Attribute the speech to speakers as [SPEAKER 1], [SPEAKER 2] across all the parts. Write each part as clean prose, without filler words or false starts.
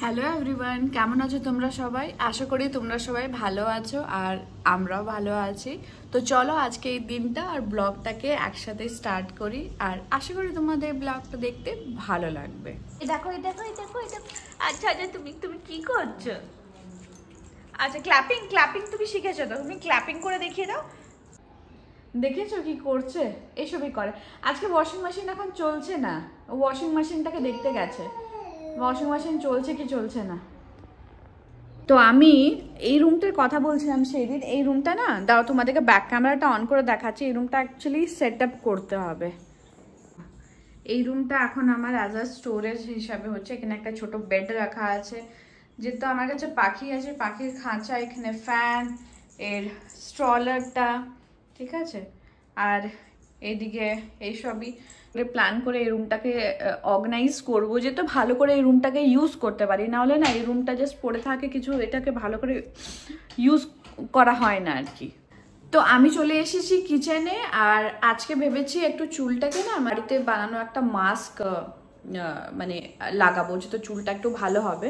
[SPEAKER 1] Hello everyone, কেমন আছো তোমরা সবাই? আশা করি তোমরা সবাই ভালো আছো আর আমরাও ভালো আছি। তো চলো আজকে এই দিনটা আর ব্লগটাকে একসাথে স্টার্ট করি আর আশা করি তোমাদের ব্লগটা দেখতে ভালো লাগবে।
[SPEAKER 2] দেখো আচ্ছা তুমি কি করছো? আচ্ছা ক্ল্যাপিং তুমি শিখেছো তো? তুমি ক্ল্যাপিং করে দেখিয়ে দাও।
[SPEAKER 1] দেখেছো কি করছে? এসবই করে। আজকে ওয়াশিং মেশিন এখন চলছে না, ওয়াশিং মেশিনটাকে দেখতে গেছে ওয়াশিং মেশিন চলছে কি চলছে না। তো আমি এই রুমটার কথা বলছিলাম সেই দিন। এই রুমটা না, দাও তোমাদেরকে ব্যাক ক্যামেরাটা অন করে দেখাচ্ছি। এই রুমটা অ্যাকচুয়ালি সেট আপ করতে হবে। এই রুমটা এখন আমার অ্যাজ আ স্টোরেজ হিসাবে হচ্ছে। এখানে একটা ছোট বেড রাখা আছে, যেহেতু আমার কাছে পাখি আছে, পাখির খাঁচা, এখানে ফ্যান, এর স্ট্রলারটা, ঠিক আছে। আর এইদিকে এইসবই প্ল্যান করে এই রুমটাকে অর্গানাইজ করবো, যেহেতু ভালো করে এই রুমটাকে ইউজ করতে পারি। নাহলে না, এই রুমটা জাস্ট পড়ে থাকে কিছু, এটাকে ভালো করে ইউজ করা হয় না আর কি। তো আমি চলে এসেছি কিচেনে আর আজকে ভেবেছি একটু চুলটাকে না বাড়িতে বানানো একটা মাস্ক মানে লাগাবো, যেহেতু চুলটা একটু ভালো হবে।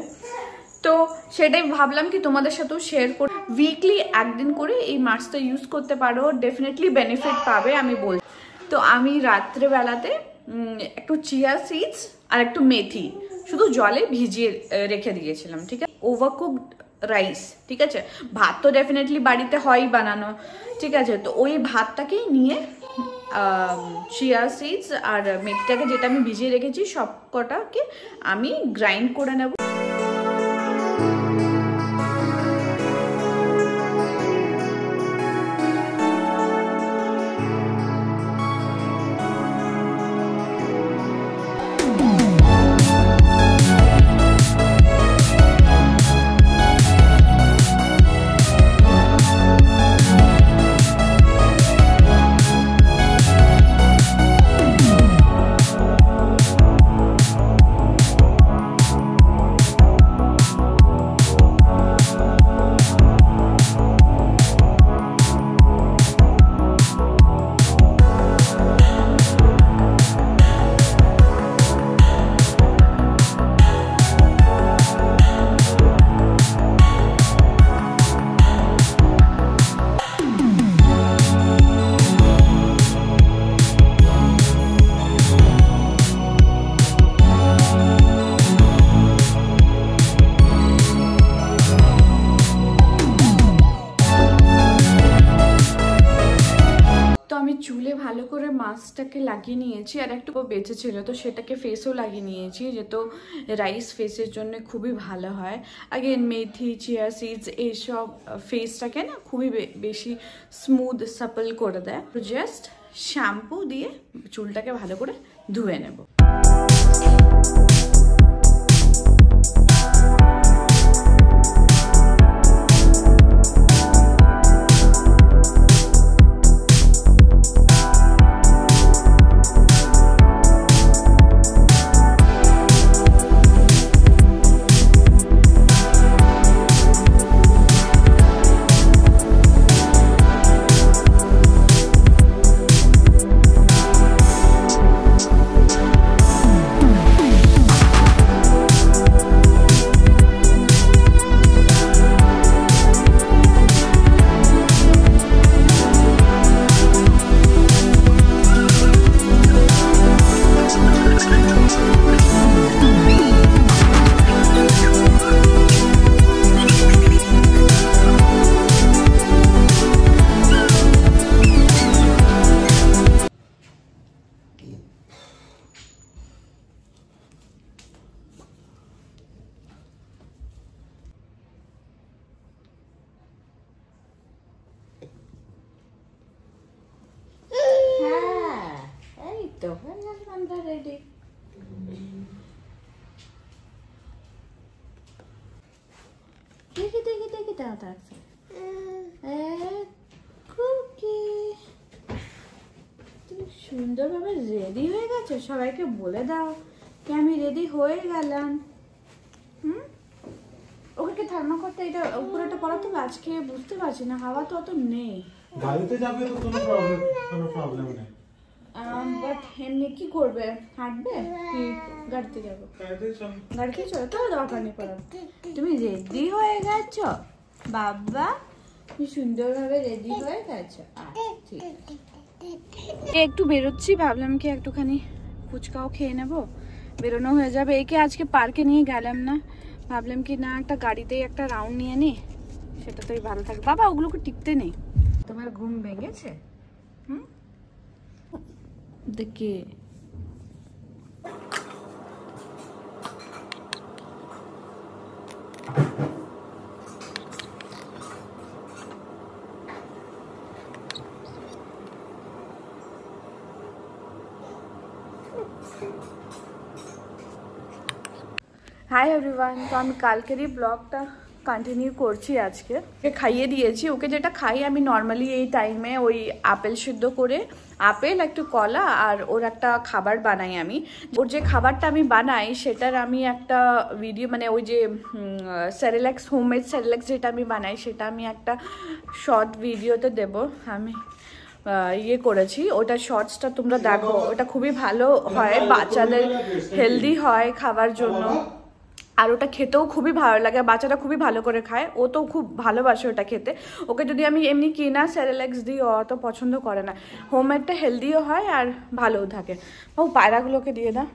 [SPEAKER 1] তো সেটাই ভাবলাম কি তোমাদের সাথেও শেয়ার করি। উইকলি একদিন করে এই মাস্কটা ইউজ করতে পারো, ডেফিনেটলি বেনিফিট পাবে আমি বলছি। তো আমি রাত্রেবেলাতে একটু চিয়া সিডস আর একটু মেথি শুধু জলে ভিজিয়ে রেখে দিয়েছিলাম, ঠিক আছে। ওভারকুকড রাইস, ঠিক আছে। ভাত তো ডেফিনেটলি বাড়িতে হয়ই বানানো, ঠিক আছে। তো ওই ভাতটাকেই নিয়ে চিয়া সিডস আর মেথিটাকে, যেটা আমি ভিজিয়ে রেখেছি, সব কটাকে আমি গ্রাইন্ড করে নেব। চুলে ভালো করে মাস্কটাকে লাগিয়ে নিয়েছি আর একটু বেঁচে ছিল, তো সেটাকে ফেসেও লাগিয়ে নিয়েছি, যেহেতু রাইস ফেসের জন্য খুবই ভালো হয়। আগে মেথি, চিয়া সিডস এইসব ফেসটাকে না খুবই বেশি স্মুথ সাপল করে দেয়। তো জাস্ট শ্যাম্পু দিয়ে চুলটাকে ভালো করে ধুয়ে নেব। রেডি। দেখি দেখি দেখি, তাড়াতাড়ি কুকি, তুমি সুন্দরভাবে রেডি হয়ে গেছো। সবাইকে বলে দাও কি আমি রেডি হয়ে গেলাম। ওকে থার্মা করতে এটা উপরেটা পড়াতে হবে। আজকে বুঝতে পারছি না, হাওয়া তো অত নেই।
[SPEAKER 3] গাড়িতে যাবে তো কোনো প্রবলেম নেই।
[SPEAKER 1] বাট এমনি কি করবে, হাঁটবে কি গাড়িতে যাবো? গাড়িতে চলো তো, দরকার নেই পড়ার। তুমি রেডি হয়ে গেছো বাবা, কি সুন্দরভাবে রেডি হয়ে গেছো। ঠিক আছে, একটু বেরোচ্ছি, ভাবলাম কি একটুখানি ফুচকাও খেয়ে নেবো, বেরোনো হয়ে যাবে। একে আজকে পার্কে নিয়ে গেলাম না, ভাবলাম কি না একটা গাড়িতেই একটা রাউন্ড নিয়ে নি, সেটাতেই ভালো থাকবে। বাবা ওগুলোকে টিকতে নেই। তোমার ঘুম ভেঙেছে? হুম, দেখে হাই এভরিওয়ান। তো আমি কালকেরই ব্লগটা কন্টিনিউ করছি। আজকে ওকে খাইয়ে দিয়েছি, ওকে যেটা খাই আমি নর্মালি এই টাইমে ওই আপেল সিদ্ধ করে, আপেল একটু কলা আর ওর একটা খাবার বানাই আমি। ওর যে খাবারটা আমি বানাই সেটার আমি একটা ভিডিও, মানে ওই যে স্যারেল্যাক্স, হোমমেড স্যারেল্যাক্স যেটা আমি বানাই সেটা আমি একটা শর্ট ভিডিওতে দেব। আমি ইয়ে করেছি, ওটা শর্টসটা তোমরা দেখো, ওটা খুবই ভালো হয়, বাচ্চাদের হেলদি হয় খাবার জন্য, আর ওটা খেতেও খুবই ভালো লাগে, বাচ্চারা খুবই ভালো করে খায়, ও তো খুব ভালোবাসে ওটা খেতে। ওকে যদি আমি এমনি কিনা স্যারেল্যাক্স দিই ও অত পছন্দ করে না, হোমমেডটা হেলদিও হয় আর ভালোও থাকে। ও পায়রাগুলোকে দিয়ে দাও।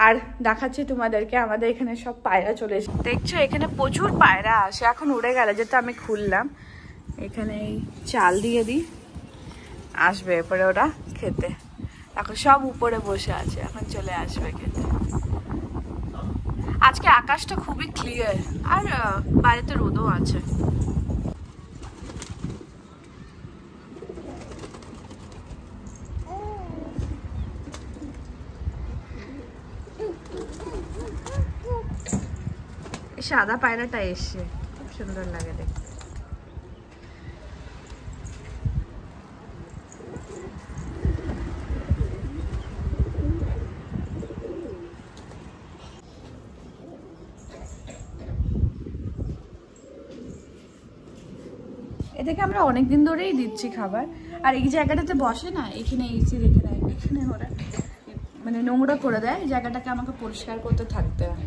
[SPEAKER 1] আর দেখাচ্ছি তোমাদেরকে, আমাদের এখানে সব পায়রা চলে এসেছে, দেখছো এখানে প্রচুর পায়রা আসে, এখন উড়ে গেল যেটা আমি খুললাম। এখানে এই চাল দিয়ে দিই, আসবে এরপরে ওরা খেতে। এখন সব উপরে বসে আছে, এখন চলে আসবে খেতে। আজকে আকাশটা খুবই ক্লিয়ার আর বাইরেতে রোদও আছে। সাদা পায়রাটা এসছে, খুব সুন্দর লাগে দেখতে। এদেরকে আমরা অনেকদিন ধরেই দিচ্ছি খাবার। আর এই জায়গাটাতে বসে না, এখানে এসি রেখে দেয়, এখানে ওরা মানে নোংরা করে দেয়, জায়গাটাকে আমাকে পরিষ্কার করতে থাকতে হয়।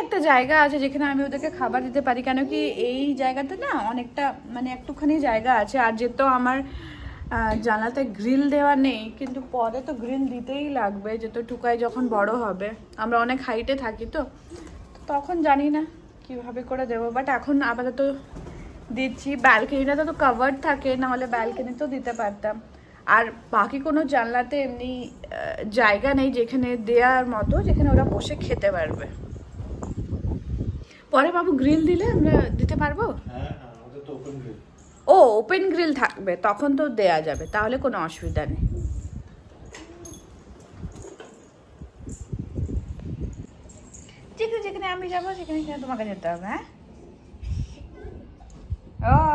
[SPEAKER 1] একটা জায়গা আছে যেখানে আমি ওদেরকে খাবার দিতে পারি, কেন কি এই জায়গাতে না অনেকটা মানে একটুখানি জায়গা আছে। আর যেহেতু আমার জানালাতে গ্রিল দেওয়া নেই, কিন্তু পরে তো গ্রিল দিতেই লাগবে, যেহেতু টুকাই যখন বড় হবে, আমরা অনেক হাইটে থাকি তো তখন জানি না কিভাবে করে দেবো, বাট এখন আপাতত দিচ্ছি। ব্যালকনিটা তো কভার্ড থাকে, নাহলে ব্যালকনিতেও দিতে পারতাম। আর বাকি কোনো জানলাতে এমনি জায়গা নেই যেখানে দেওয়ার মতো, যেখানে ওরা বসে খেতে পারবে। পরে বাবু গ্রিল দিলে আমরা দিতে পারবো। ও ওপেন গ্রিল থাকবে, তখন তো দেয়া যাবে, তাহলে কোনো অসুবিধা নেই। যেখানে আমি যাবো সেখানে তোমাকে যেতে হবে। হ্যাঁ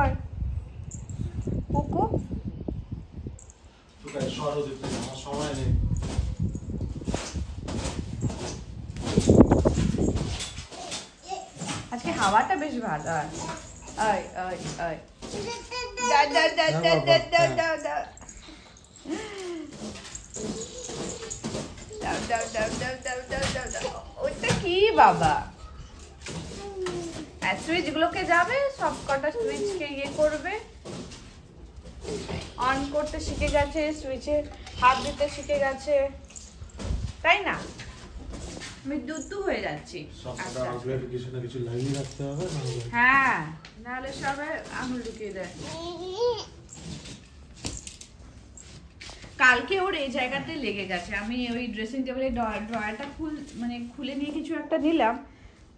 [SPEAKER 1] ওই কুকু আজকে হাওয়াটা বেশ ভালো। ওইটা কি বাবা, সুইচ গুলোকে যাবে, সব কটা সুইচকে ইয়ে করবে, অন করতে শিখে গেছে, সুইচে হাত দিতে শিখে গেছে, তাই না? আমি দুধ হয়ে যাচ্ছি। হ্যাঁ, নাহলে সবে আঙুল ঢুকিয়ে দেয়। কালকে ওর এই জায়গাতে লেগে গেছে, আমি ওই ড্রেসিং টেবিলের ড্রয়ারটা খুলে নিয়ে কিছু একটা নিলাম,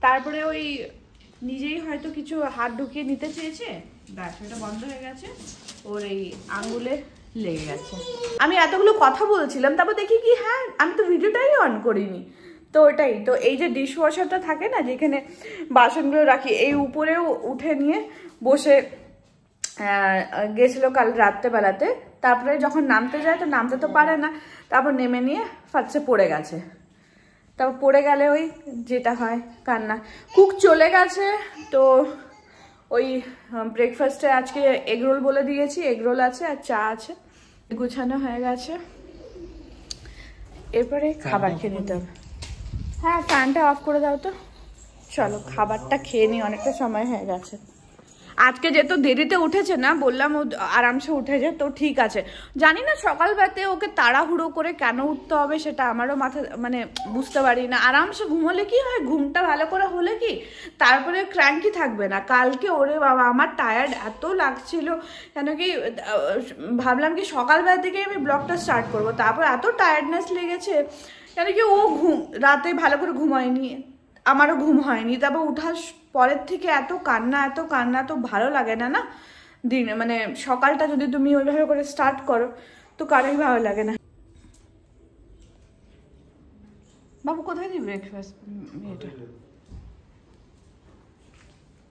[SPEAKER 1] তারপরে ওই নিজেই হয়তো কিছু হাত ঢুকিয়ে নিতে চেয়েছে, ব্যাস ওটা বন্ধ হয়ে গেছে, ওর এই আঙ্গুলে লেগে গেছে। আমি এতগুলো কথা বলছিলাম, তারপর দেখি কি হ্যাঁ আমি তো ভিডিওটাই অন করিনি। তো ওটাই তো, এই যে ডিশ ওয়াশারটা থাকে না যেখানে বাসনগুলো রাখি, এই উপরেও উঠে নিয়ে বসে গেছিলো কাল রাত্রেবেলাতে, তারপরে যখন নামতে যায় তো নামতে তো পারে না, তারপর নেমে নিয়ে ফার্স্টে পড়ে গেছে, তারপর পড়ে গেলে ওই যেটা হয় কান্না। কুক চলে গেছে, তো ওই ব্রেকফাস্টে আজকে এগরোল বলে দিয়েছি, এগরোল আছে আর চা আছে, গুছানো হয়ে গেছে, এরপরে খাবার খেয়ে নিতে হবে। হ্যাঁ ফ্যানটা অফ করে দাও তো। চলো খাবারটা খেয়ে নিই, অনেকটা সময় হয়ে গেছে। আজকে যেহেতু দেরিতে উঠেছে না, বললাম ও আরামসে উঠেছে তো ঠিক আছে। জানি না সকালবেলাতে ওকে তাড়াহুড়ো করে কেন উঠতে হবে, সেটা আমারও মাথা মানে বুঝতে পারি না। আরামসে ঘুমোলে কি হয়, ঘুমটা ভালো করে হলে কি তারপরে ক্র্যাঙ্কি থাকবে না। কালকে ওরে বাবা আমার টায়ার্ড এত লাগছিল, কেন কি ভাবলাম কি সকালবেলা থেকে আমি ব্লগটা স্টার্ট করব, তারপর এত টায়ার্ডনেস লেগেছে কেন কি ও রাতে ভালো করে ঘুমায়নি, আমারও ঘুম হয়নি। তারপর উঠার পরের থেকে এত কান্না তো ভালো লাগে না। না দিন মানে সকালটা যদি তুমি ওইভাবে করে স্টার্ট করো তো কারোই ভালো লাগে না। বাবু কোথায় দিই ব্রেকফাস্ট?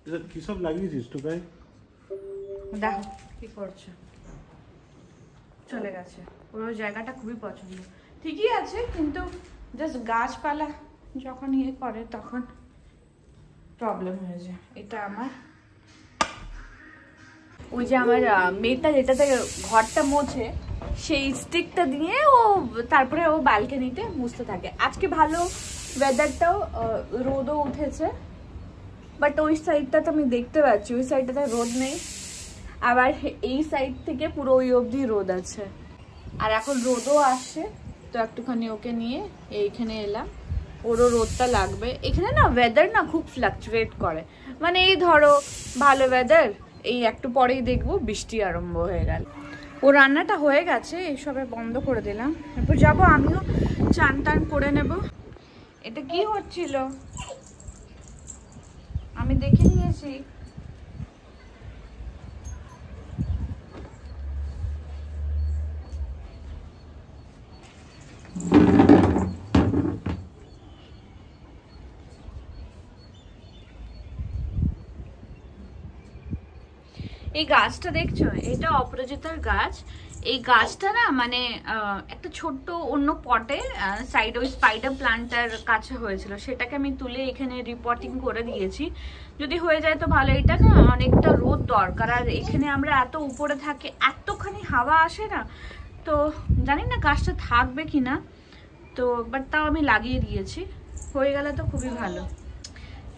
[SPEAKER 3] এটা কি সব লাগিয়েছিস টোকাই?
[SPEAKER 1] দেখো কি করছো, চলে গেছে। ওর জায়গাটা খুবই পছন্দ, ঠিকই আছে, কিন্তু জাস্ট গাছপালা যখন ইয়ে করে তখন প্রবলেম হয়ে যায়। এটা আমার ওই যে আমার মেয়েটা যেটাতে ঘরটা মোছে সেই স্টিকটা দিয়ে ও তারপরে ও ব্যালকনিতে মুছতে থাকে। আজকে ভালো ওয়েদারটাও, রোদও উঠেছে, বাট ওই সাইডটা তো আমি দেখতে পাচ্ছি ওই সাইডটাতে রোদ নেই, আবার এই সাইড থেকে পুরো ওই অবধি রোদ আছে। আর এখন রোদও আসছে, তো একটুখানি ওকে নিয়ে এইখানে এলাম। ওরও রোদটা লাগবে। এখানে না ওয়েদার না খুব ফ্লাকচুয়েট করে, মানে এই ধরো ভালো ওয়েদার, এই একটু পরেই দেখবো বৃষ্টি আরম্ভ হয়ে গেল। ও রান্নাটা হয়ে গেছে, এইসবে বন্ধ করে দিলাম। এরপর যাবো আমিও চান টান করে নেব। এটা কি হচ্ছিল আমি দেখে নিয়েছি। এই গাছটা দেখছো, এটা অপরাজিতার গাছ। এই গাছটা না মানে একটা ছোট্ট অন্য পটে সাইড ওই স্পাইডার প্লান্টার কাছে হয়েছিল, সেটাকে আমি তুলে এখানে রিপোর্টিং করে দিয়েছি। যদি হয়ে যায় তো ভালো। এটা না অনেকটা রোদ দরকার, আর এখানে আমরা এত উপরে থাকি, এতখানি হাওয়া আসে না, তো জানি না গাছটা থাকবে কিনা, তো বাট তাও আমি লাগিয়ে দিয়েছি। হয়ে গেলে তো খুবই ভালো।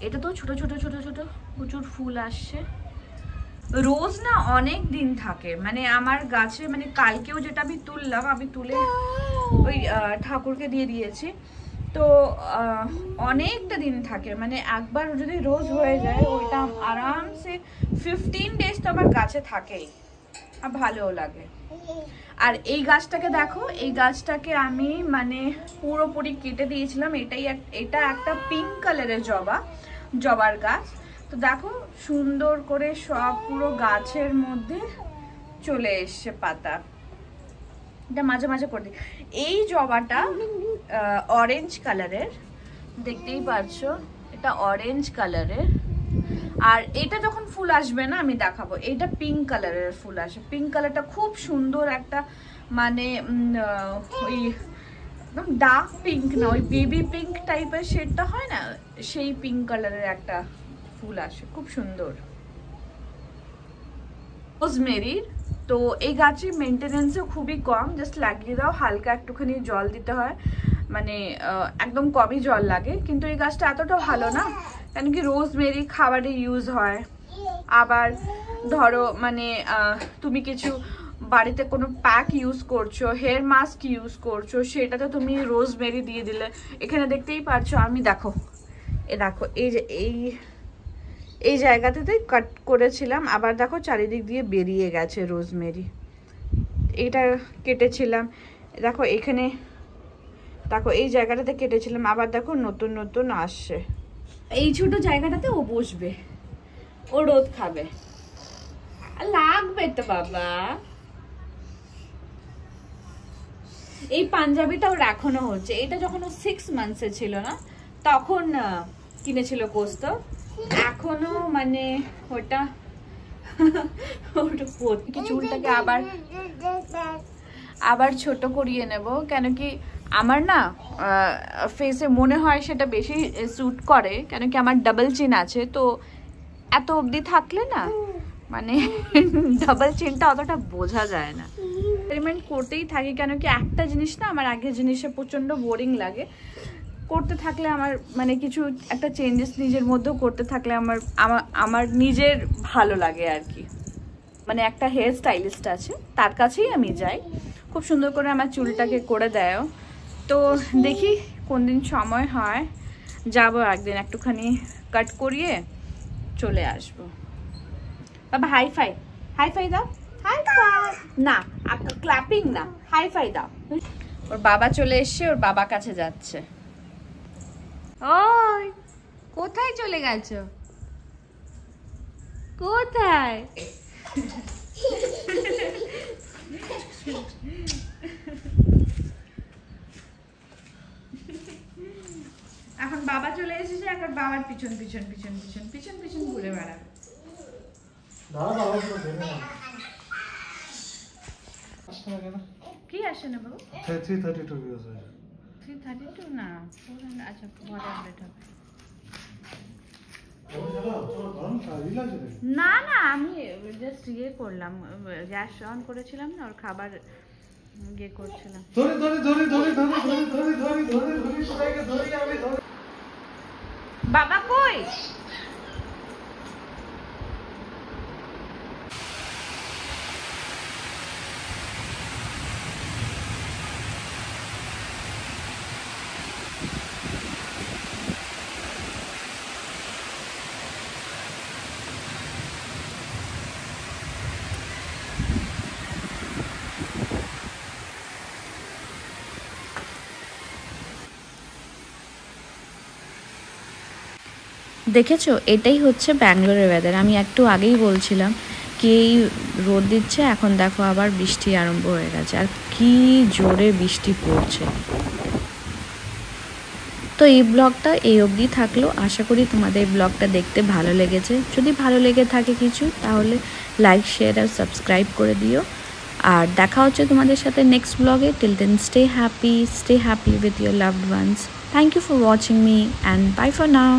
[SPEAKER 1] এটা তো ছোট ছোট ছোট ছোট প্রচুর ফুল আসছে। রোজ না অনেক দিন থাকে, মানে আমার গাছে, মানে কালকেও যেটা আমি তুললাম, আমি তুলে ওই ঠাকুরকে দিয়ে দিয়েছি, তো অনেকটা দিন থাকে। মানে একবার যদি রোজ হয়ে যায় ওইটা আরামসে 15 ডেজ তো আমার গাছে থাকেই, আর ভালোও লাগে। আর এই গাছটাকে দেখো, এই গাছটাকে আমি মানে পুরোপুরি কেটে দিয়েছিলাম। এটা একটা পিঙ্ক কালারের জবার গাছ। তো দেখো সুন্দর করে সব পুরো গাছের মধ্যে চলে এসছে পাতা। এটা মাঝে মাঝে করে দিই। এই জবাটা অরেঞ্জ কালারের, দেখতেই পাচ্ছো, এটা অরেঞ্জ কালারের। আর এটা যখন ফুল আসবে না আমি দেখাবো, এটা পিঙ্ক কালারের ফুল আসে। পিঙ্ক কালারটা খুব সুন্দর একটা, মানে ওই একদম ডার্ক পিঙ্ক না, ওই বেবি পিঙ্ক টাইপের শেডটা হয় না, সেই পিঙ্ক কালারের একটা ফুল আসে, খুব সুন্দর। রোজমেরির, তো এই গাছের মেনটেনেন্সও খুবই কম, জাস্ট লাগিয়ে দাও, হালকা একটুখানি জল দিতে হয়, মানে একদম কমই জল লাগে। কিন্তু এই গাছটা এতটা ভালো না, কেন কি রোজমেরি খাবারে ইউজ হয়। আবার ধরো মানে তুমি কিছু বাড়িতে কোনো প্যাক ইউজ করছো, হেয়ার মাস্ক ইউজ করছো, সেটাতে তুমি রোজমেরি দিয়ে দিলে। এখানে দেখতেই পারছো আমি, দেখো এই যে এই জায়গাটাতে কাট করেছিলাম, আবার দেখো চারিদিক দিয়ে বেরিয়ে গেছে রোজমেরি। এইটা কেটেছিলাম, দেখো এখানে, দেখো এই জায়গাটাতে কেটেছিলাম, আবার দেখো নতুন নতুন আসছে। এই ছোট জায়গাটাতে ও বসবে, ও রোদ খাবে, লাগবে তো বাবা। এই পাঞ্জাবিটা ওর এখনো হচ্ছে। এটা যখন ও 6 মান্থসে ছিল না, তখন কিনেছিল কোস্ত, এখনো মানে ওটা চুলটাকে আবার ছোট করিয়ে নেব, কেন কি আমার না ফেসে মনে হয় সেটা বেশি স্যুট করে, কেন কি আমার ডাবল চিন আছে, তো এত অবধি থাকলে না মানে ডাবল চিনটা অতটা বোঝা যায় না। এক্সপেরিমেন্ট করতেই থাকি, কেন কি একটা জিনিস না আমার আগের জিনিসে প্রচণ্ড বোরিং লাগে। করতে থাকলে আমার মানে কিছু একটা চেঞ্জেস নিজের মধ্যেও করতে থাকলে আমার নিজের ভালো লাগে আর কি। মানে একটা হেয়ার স্টাইলিস্ট আছে, তার কাছেই আমি যাই, খুব সুন্দর করে আমার চুলটাকে করে দেয়। তো দেখি কোন দিন সময় হয়, যাবো একদিন, একটুখানি কাট করিয়ে চলে আসবো। বাবা হাই ফাই, হাই ফাই দাও, হাই ফাই না, ক্ল্যাপিং না, হাই ফাই দাও। ওর বাবা চলে এসছে, ওর বাবা কাছে যাচ্ছে। ওই কোথায় চলে গেছো, কোথায়? এখন বাবা চলে এসেছে, এখন বাবার পিছন পিছন পিছন পিছন পিছন পিছন ঘুরে বেড়াবে। কি আসে না বাবু?
[SPEAKER 3] 332 views है।
[SPEAKER 1] 332 না, 400, আচ্ছা 400 হবে। না না, আমি জাস্ট ইয়ে করলাম, গ্যাস অন করেছিলাম না, ওর খাবার ইয়ে করছিলাম। বাবা কই? দেখেছো, এটাই হচ্ছে ব্যাঙ্গালোরের ওয়েদার। আমি একটু আগেই বলছিলাম কি এই রোদ দিচ্ছে, এখন দেখো আবার বৃষ্টি আরম্ভ হয়ে গেছে, আর কি জোরে বৃষ্টি পড়ছে। তো এই ব্লগটা এই অবধি থাকলো। আশা করি তোমাদের ব্লগটা দেখতে ভালো লেগেছে। যদি ভালো লেগে থাকে কিছু, তাহলে লাইক, শেয়ার আর সাবস্ক্রাইব করে দিও। আর দেখা হচ্ছে তোমাদের সাথে নেক্সট ব্লগে। Till then stay happy with your loved ones. Thank you for watching me and bye for now.